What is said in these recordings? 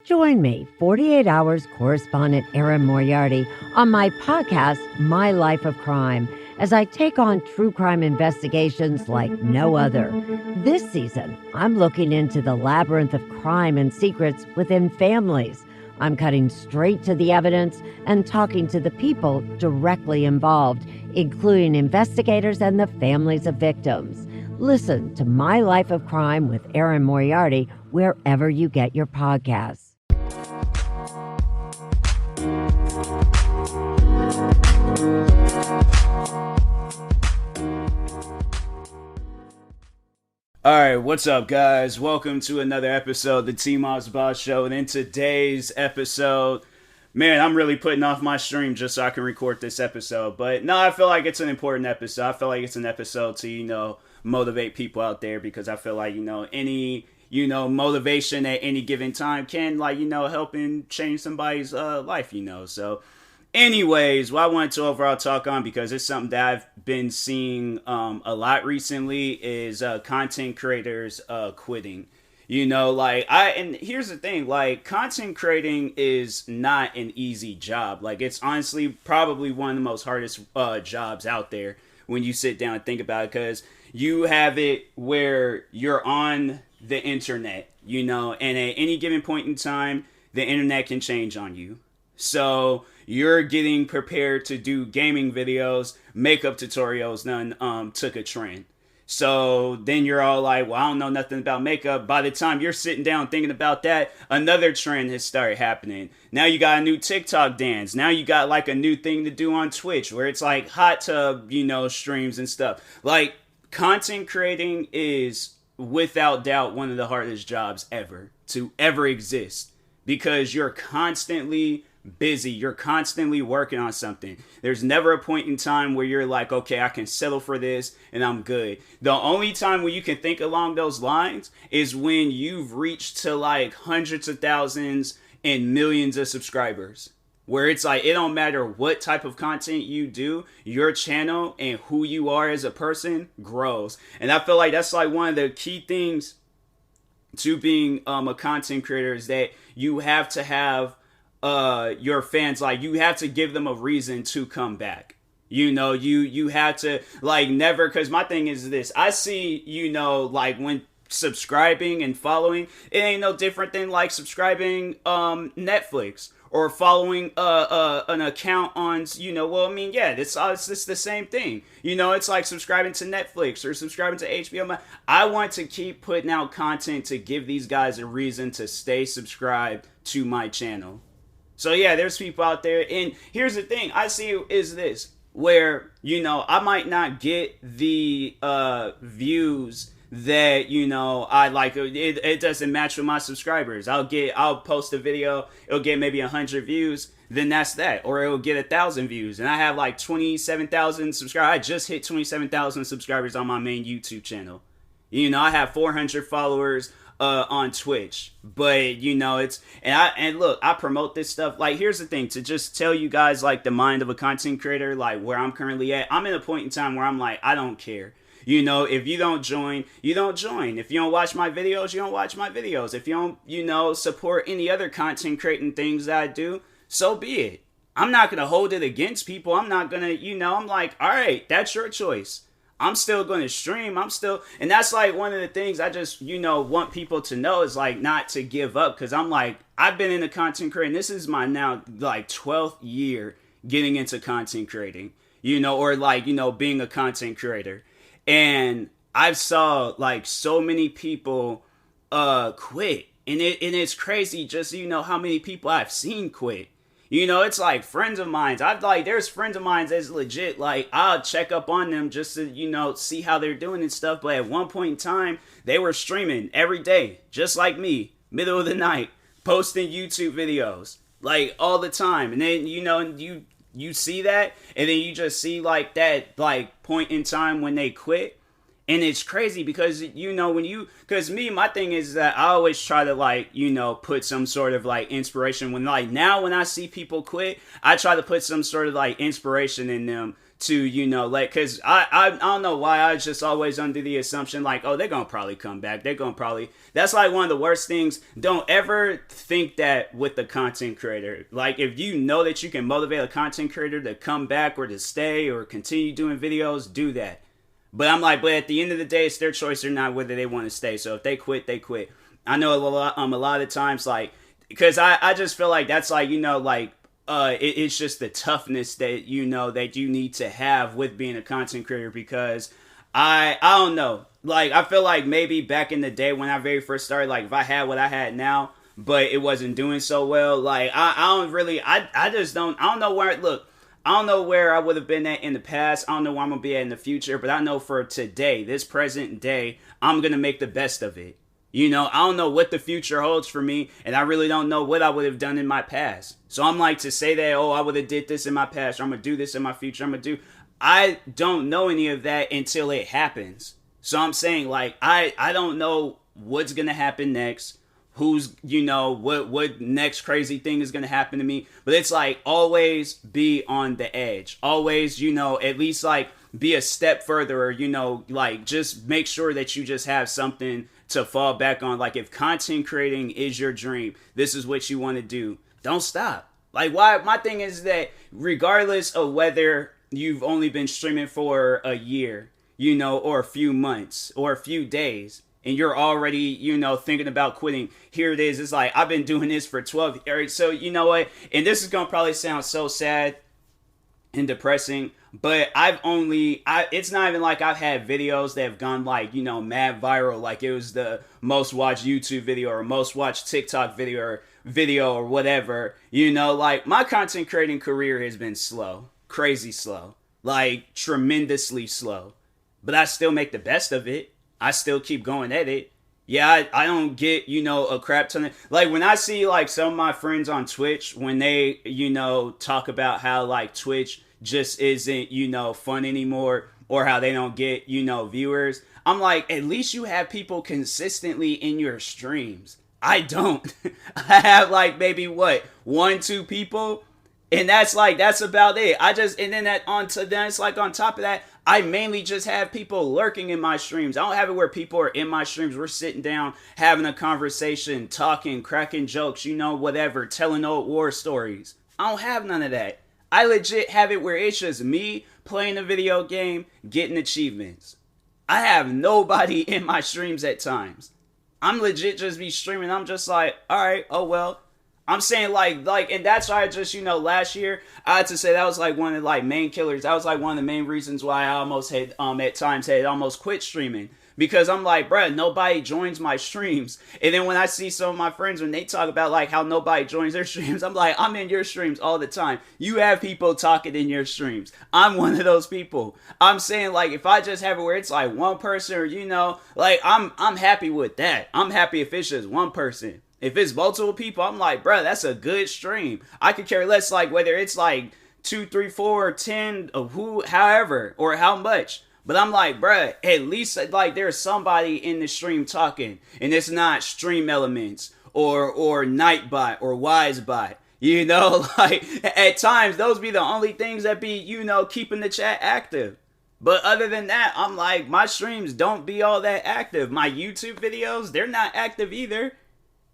Join me, 48 Hours correspondent Erin Moriarty, on my podcast, My Life of Crime, as I take on true crime investigations like no other. This season, I'm looking into the labyrinth of crime and secrets within families. I'm cutting straight to the evidence and talking to the people directly involved, including investigators and the families of victims. Listen to My Life of Crime with Erin Moriarty wherever you get your podcasts. Alright, what's up guys? Welcome to another episode of the TMossBoss show. And in today's episode, man, I'm really putting off my stream just so I can record this episode. But no, I feel like it's an important episode. I feel like it's an episode to, motivate people out there, because I feel like, any, motivation at any given time can, help and change somebody's life, So anyways, what I wanted to overall talk on, because it's something that I've been seeing a lot recently, is content creators quitting. And here's the thing, content creating is not an easy job. It's honestly probably one of the most hardest jobs out there when you sit down and think about it, because you have it where you're on the internet, and at any given point in time, the internet can change on you. So you're getting prepared to do gaming videos, makeup tutorials, none took a trend. So then you're all like, well, I don't know nothing about makeup. By the time you're sitting down thinking about that, another trend has started happening. Now you got a new TikTok dance. Now you got a new thing to do on Twitch where it's hot tub, streams and stuff. Content creating is without doubt one of the hardest jobs to ever exist, because you're constantly busy. You're constantly working on something. There's never a point in time where you're like, okay, I can settle for this and I'm good. The only time where you can think along those lines is when you've reached to hundreds of thousands and millions of subscribers, where it's it don't matter what type of content you do, your channel and who you are as a person grows. And I feel like that's one of the key things to being a content creator, is that you have to have your fans, you have to give them a reason to come back. You have to never, because my thing is this, I see, when subscribing and following, it ain't no different than subscribing Netflix or following an account on, it's the same thing. It's like subscribing to Netflix or subscribing to HBO. I want to keep putting out content to give these guys a reason to stay subscribed to my channel. So yeah, there's people out there, and here's the thing I see is this, where, I might not get the views that, I like. It doesn't match with my subscribers. I'll post a video, it'll get maybe 100 views, then that's that. Or it'll get 1,000 views, and I have 27,000 subscribers. I just hit 27,000 subscribers on my main YouTube channel. I have 400 followers on Twitch, but it's, and look, I promote this stuff. Here's the thing, to just tell you guys the mind of a content creator, where I'm currently at. I'm in a point in time where I'm I don't care. If you don't join, you don't join. If you don't watch my videos, you don't watch my videos. If you don't, support any other content creating things that I do, so be it. I'm not going to hold it against people. I'm not going to, I'm all right, that's your choice. I'm still going to stream. And that's one of the things I just, want people to know, is not to give up. Cause I'm I've been into content creating. This is my now 12th year getting into content creating, or being a content creator. And I've saw so many people quit, and it's crazy just how many people I've seen quit. It's friends of mine. There's friends of mine that's legit, I'll check up on them just to, see how they're doing and stuff. But at one point in time, they were streaming every day, just like me, middle of the night, posting YouTube videos, all the time. And then, you see that, and then you just see that point in time when they quit. And it's crazy because, because my thing is that I always try to put some sort of inspiration when now when I see people quit, I try to put some sort of inspiration in them to, you know, like, because I don't know why I was just always under the assumption, like, oh, they're going to probably come back. They're going to probably, that's like one of the worst things. Don't ever think that with the content creator. Like, if you know that you can motivate a content creator to come back or to stay or continue doing videos, do that. But I'm like, but at the end of the day, it's their choice or not whether they want to stay. So if they quit, they quit. I know a lot of times, like, because I just feel like that's like, you know, like, it's just the toughness that, you know, that you need to have with being a content creator, because I don't know, like, I feel like maybe back in the day when I very first started, like, if I had what I had now, but it wasn't doing so well, like, I don't really, I just don't, I don't know where, look, I don't know where I would have been at in the past, I don't know where I'm going to be at in the future, but I know for today, this present day, I'm going to make the best of it. You know, I don't know what the future holds for me, and I really don't know what I would have done in my past. So I'm like, to say that, oh, I would have did this in my past, or I'm going to do this in my future, I don't know any of that until it happens. So I'm saying, like, I don't know what's going to happen next, who's, you know, what next crazy thing is going to happen to me. But it's like, always be on the edge. Always, you know, at least, like, be a step further, or, you know, like, just make sure that you just have something to fall back on. Like, if content creating is your dream, this is what you want to do, don't stop. Like, why? My thing is that regardless of whether you've only been streaming for a year, you know, or a few months or a few days, and you're already, you know, thinking about quitting, here it is. It's like, I've been doing this for 12 years. So, you know what? And this is going to probably sound so sad and depressing, but it's not even like I've had videos that have gone, like, you know, mad viral, like it was the most watched YouTube video or most watched TikTok video or whatever. You know, like, my content creating career has been slow, crazy slow, like tremendously slow, but I still make the best of it. I still keep going at it. Yeah, I don't get, you know, a crap ton of, like, when I see, like, some of my friends on Twitch, when they, you know, talk about how, like, Twitch just isn't, you know, fun anymore, or how they don't get, you know, viewers, I'm like, at least you have people consistently in your streams. I don't. I have, like, maybe, what, 1-2 people? And that's about it. And then it's like, on top of that, I mainly just have people lurking in my streams. I don't have it where people are in my streams. We're sitting down, having a conversation, talking, cracking jokes, you know, whatever, telling old war stories. I don't have none of that. I legit have it where it's just me playing a video game, getting achievements. I have nobody in my streams at times. I'm legit just be streaming. I'm just like, all right, oh well. I'm saying, like, and that's why I just, you know, last year, I had to say that was, like, one of the, like, main killers. That was, like, one of the main reasons why I almost had, at times had almost quit streaming. Because I'm like, bruh, nobody joins my streams. And then when I see some of my friends, when they talk about, like, how nobody joins their streams, I'm like, I'm in your streams all the time. You have people talking in your streams. I'm one of those people. I'm saying, like, if I just have it where it's, like, one person, or, you know, like, I'm happy with that. I'm happy if it's just one person. If it's multiple people, I'm like, bruh, that's a good stream. I could care less, like, whether it's, like, 2, 3, 4, 10, or however, or how much. But I'm like, bruh, at least, like, there's somebody in the stream talking. And it's not Stream Elements, or Nightbot, or Wisebot. You know, like, at times, those be the only things that be, you know, keeping the chat active. But other than that, I'm like, my streams don't be all that active. My YouTube videos, they're not active either.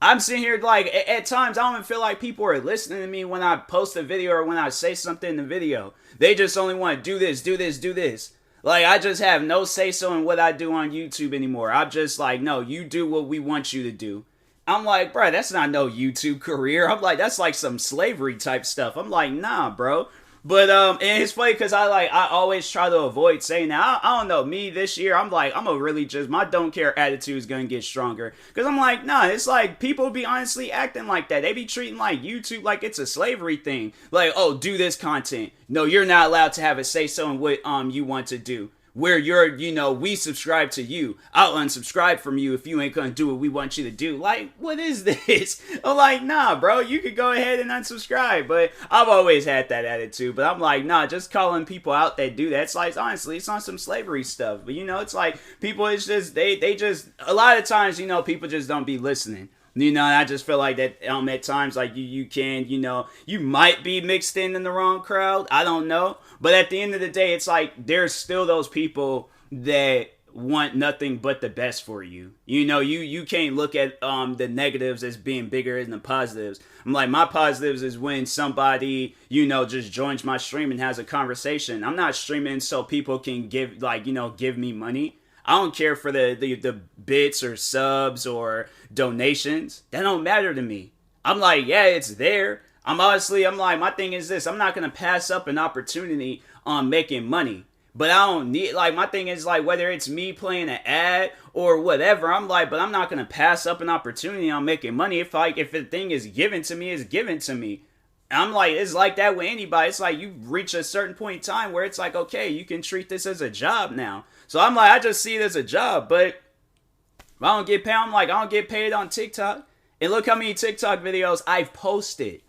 I'm sitting here, like, at times, I don't even feel like people are listening to me when I post a video or when I say something in the video. They just only want to do this, do this, do this. Like, I just have no say-so in what I do on YouTube anymore. I'm just like, no, you do what we want you to do. I'm like, bro, that's not no YouTube career. I'm like, that's like some slavery type stuff. I'm like, nah, bro. But, and it's funny because I always try to avoid saying that. I don't know, me this year, I'm like, I'm gonna really just, my don't care attitude is gonna get stronger. Because I'm like, nah, it's like, people be honestly acting like that. They be treating, like, YouTube like it's a slavery thing. Like, oh, do this content. No, you're not allowed to have a say-so in what, you want to do. Where you're, you know, we subscribe to you. I'll unsubscribe from you if you ain't gonna do what we want you to do. Like, what is this? I'm like, nah, bro, you could go ahead and unsubscribe. But I've always had that attitude. But I'm like, nah, just calling people out that do that, it's like, honestly, it's on some slavery stuff. But, you know, it's like, people, it's just, they just, a lot of times, you know, people just don't be listening. You know, and I just feel like that at times, like you can, you might be mixed in the wrong crowd. I don't know. But at the end of the day, it's like there's still those people that want nothing but the best for you. You can't look at the negatives as being bigger than the positives. I'm like, my positives is when somebody, just joins my stream and has a conversation. I'm not streaming so people can give me money. I don't care for the bits or subs or donations. That don't matter to me. I'm like, yeah, it's there. I'm like, my thing is this. I'm not going to pass up an opportunity on making money. But I don't need, like, my thing is, like, whether it's me playing an ad or whatever, I'm like, but I'm not going to pass up an opportunity on making money. If the thing is given to me, it's given to me. I'm like, it's like that with anybody. It's like you reach a certain point in time where it's like, okay, you can treat this as a job now. So I'm like, I just see it as a job, but if I don't get paid, I don't get paid on TikTok. And look how many TikTok videos I've posted.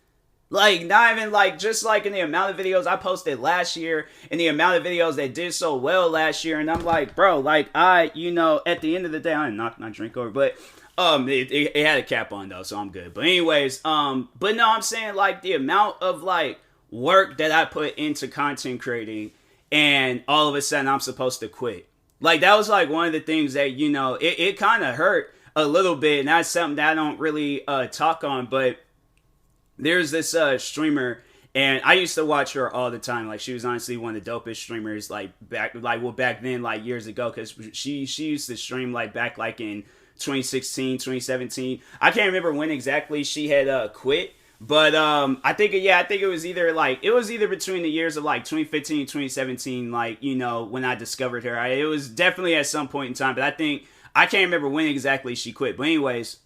Like, not even just in the amount of videos I posted last year and the amount of videos that did so well last year. And I'm like, bro, at the end of the day, I didn't knock my drink over, but it had a cap on though, so I'm good. But anyways, but no, I'm saying the amount of work that I put into content creating, and all of a sudden I'm supposed to quit. That was one of the things that, it kind of hurt a little bit. And that's something that I don't really talk on, but there's this streamer, and I used to watch her all the time. She was honestly one of the dopest streamers back then, years ago, because she used to stream back in 2016, 2017. I can't remember when exactly she had quit, but I think it was either between the years of 2015 and 2017, when I discovered her. It was definitely at some point in time, but I can't remember when exactly she quit. But anyways,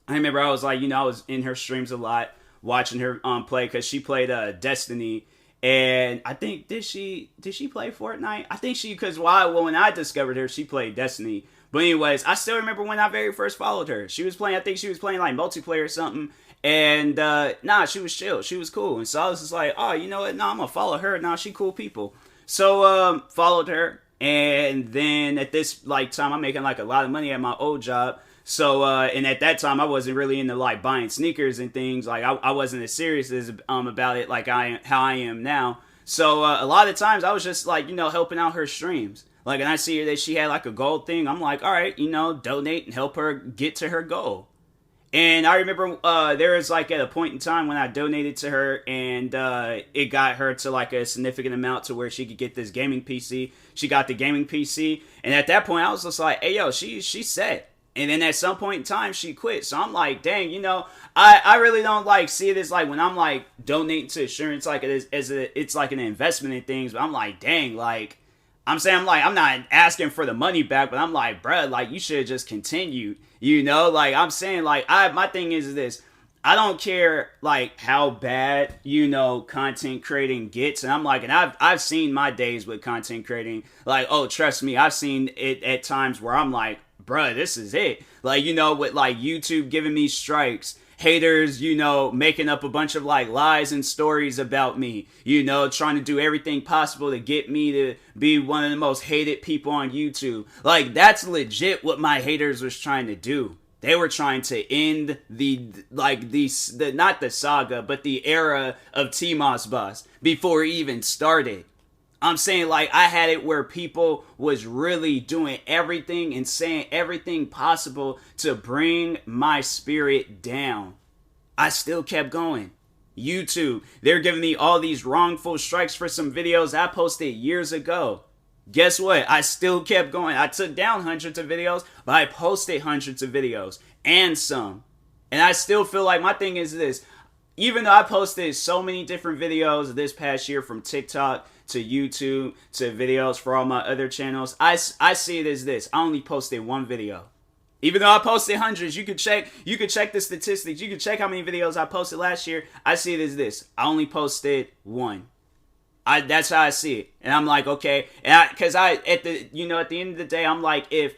I remember I was I was in her streams a lot, watching her play, because she played Destiny, and I think did she play Fortnite? I think because when I discovered her, she played Destiny. But anyways, I still remember when I very first followed her. She was playing multiplayer or something, and she was chill, she was cool, and so I was just like, oh, you know what? No, I'm gonna follow her. Nah, she cool people. So followed her, and then at this time, I'm making a lot of money at my old job. So, and at that time, I wasn't really into buying sneakers and things. I wasn't as serious as about it how I am now. So, a lot of times I was just helping out her streams. And I see her that she had a gold thing. I'm like, all right, donate and help her get to her goal. And I remember there was at a point in time when I donated to her, and it got her to a significant amount to where she could get this gaming PC. She got the gaming PC, and at that point I was just like, hey yo, she's set. And then at some point in time, she quit. So I'm like, dang, I really don't see it as when I'm donating to insurance, it's an investment in things. But I'm like, dang, I'm not asking for the money back, but I'm like, bruh, you should have just continued, I'm saying, my thing is this. I don't care how bad content creating gets, and I'm and I've seen my days with content creating. Oh, trust me, I've seen it at times where I'm like, bruh, this is it. With YouTube giving me strikes, haters, making up a bunch of lies and stories about me, trying to do everything possible to get me to be one of the most hated people on YouTube. That's legit what my haters was trying to do. They were trying to end the not the saga, but the era of TMossBoss before it even started. I'm saying I had it where people was really doing everything and saying everything possible to bring my spirit down. I still kept going. YouTube, they're giving me all these wrongful strikes for some videos I posted years ago. Guess what? I still kept going. I took down hundreds of videos, but I posted hundreds of videos and some. And I still feel my thing is this. Even though I posted so many different videos this past year, from TikTok to YouTube to videos for all my other channels, I see it as this. I only posted one video. Even though I posted hundreds, you could check the statistics. You could check how many videos I posted last year. I see it as this. I only posted one. That's how I see it. And I'm like, okay. And because at the end of the day, I'm like, if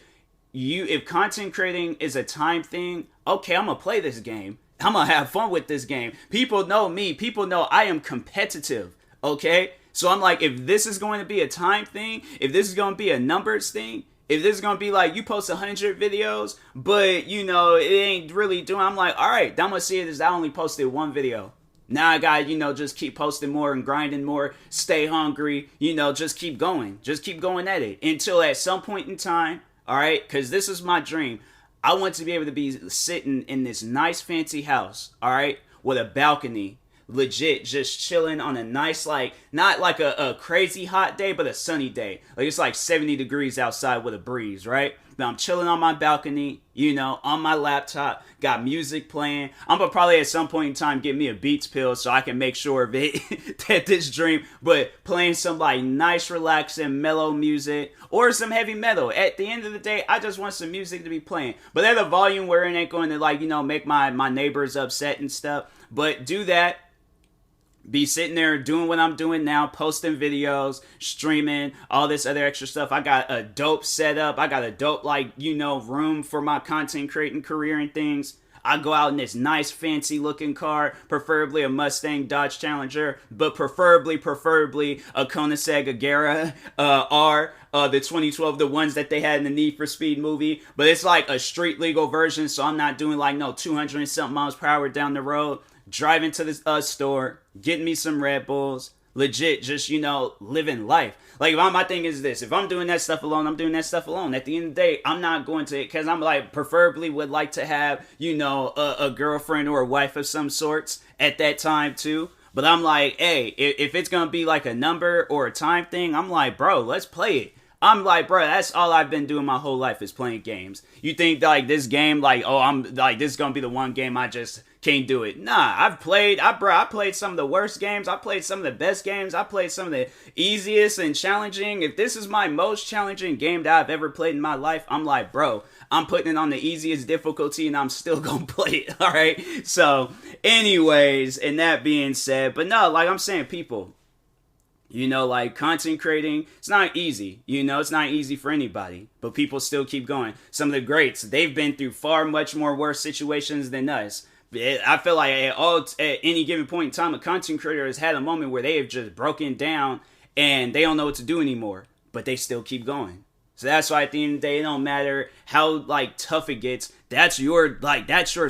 content creating is a time thing, okay, I'm going to play this game. I'm going to have fun with this game. People know me. People know I am competitive. Okay? So I'm like, if this is going to be a time thing, if this is going to be a numbers thing, If this is gonna be like you post 100 videos, but you know it ain't really doing, I'm like, all right, I'm gonna see it as I only posted one video. Now I gotta, just keep posting more and grinding more, stay hungry, just keep going at it until at some point in time, all right, because this is my dream. I want to be able to be sitting in this nice fancy house, all right, with a balcony, legit just chilling on a nice, like, not like a crazy hot day, but a sunny day. Like it's like 70 degrees outside with a breeze, right? But I'm chilling on my balcony, on my laptop, got music playing. I'm gonna probably at some point in time get me a Beats pill so I can make sure of it that this dream, but playing some like nice, relaxing, mellow music or some heavy metal. At the end of the day, I just want some music to be playing, but at a volume where it ain't going to like, make my neighbors upset and stuff. But do that. Be sitting there doing what I'm doing now, posting videos, streaming, all this other extra stuff. I got a dope setup. I got a dope, room for my content creating career and things. I go out in this nice, fancy looking car, preferably a Mustang Dodge Challenger, but preferably a Koenigsegg Agera R, the 2012, the ones that they had in the Need for Speed movie. But it's like a street legal version, so I'm not doing like no 200 and something miles per hour down the road. Driving to the store, getting me some Red Bulls, legit, just, living life. Like, my thing is this, if I'm doing that stuff alone, I'm doing that stuff alone. At the end of the day, I'm not going to, because I'm like, preferably would like to have, a girlfriend or a wife of some sorts at that time too. But I'm like, hey, if it's going to be like a number or a time thing, I'm like, bro, let's play it. I'm like, bro, that's all I've been doing my whole life is playing games. You think like this game, like, oh, I'm like, this is going to be the one game I just can't do it. Nah, I played some of the worst games. I played some of the best games. I played some of the easiest and challenging. If this is my most challenging game that I've ever played in my life, I'm like, bro, I'm putting it on the easiest difficulty and I'm still gonna play it. All right. So anyways, and that being said, but no, like I'm saying, people, like content creating, it's not easy. It's not easy for anybody, but people still keep going. Some of the greats, they've been through far much more worse situations than us. I feel like at any given point in time, a content creator has had a moment where they have just broken down and they don't know what to do anymore, but they still keep going. So that's why at the end of the day, it don't matter how like tough it gets. That's your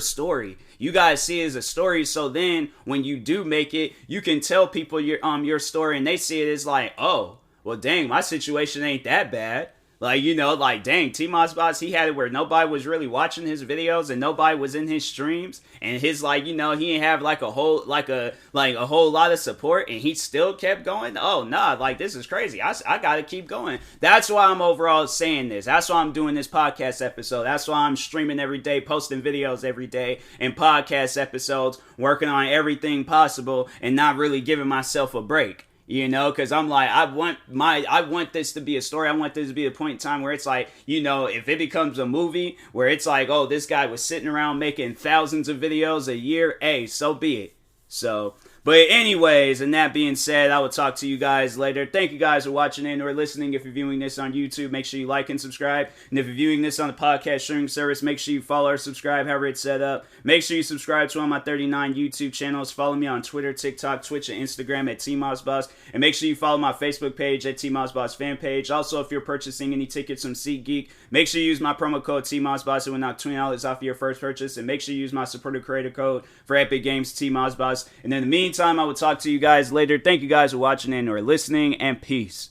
story. You guys see it as a story. So then when you do make it, you can tell people your story and they see it as like, oh, well, dang, my situation ain't that bad. Like, dang, TMossBoss, he had it where nobody was really watching his videos and nobody was in his streams. And his, he didn't have a whole lot of support and he still kept going. Oh, nah, this is crazy. I gotta keep going. That's why I'm overall saying this. That's why I'm doing this podcast episode. That's why I'm streaming every day, posting videos every day and podcast episodes, working on everything possible and not really giving myself a break. Because I'm like, I want this to be a story. I want this to be a point in time where it's like, if it becomes a movie where it's like, oh, this guy was sitting around making thousands of videos a year, hey, so be it. So, but anyways, and that being said, I will talk to you guys later. Thank you guys for watching and or listening. If you're viewing this on YouTube, make sure you like and subscribe. And if you're viewing this on the podcast streaming service, make sure you follow or subscribe, however it's set up. Make sure you subscribe to all my 39 YouTube channels. Follow me on Twitter, TikTok, Twitch, and Instagram at TMossBoss. And make sure you follow my Facebook page at TMossBoss fan page. Also, if you're purchasing any tickets from SeatGeek, make sure you use my promo code TMossBoss. It will knock $20 off of your first purchase. And make sure you use my supporter creator code for Epic Games TMossBoss. And in the meantime, I will talk to you guys later. Thank you guys for watching and or listening, and peace.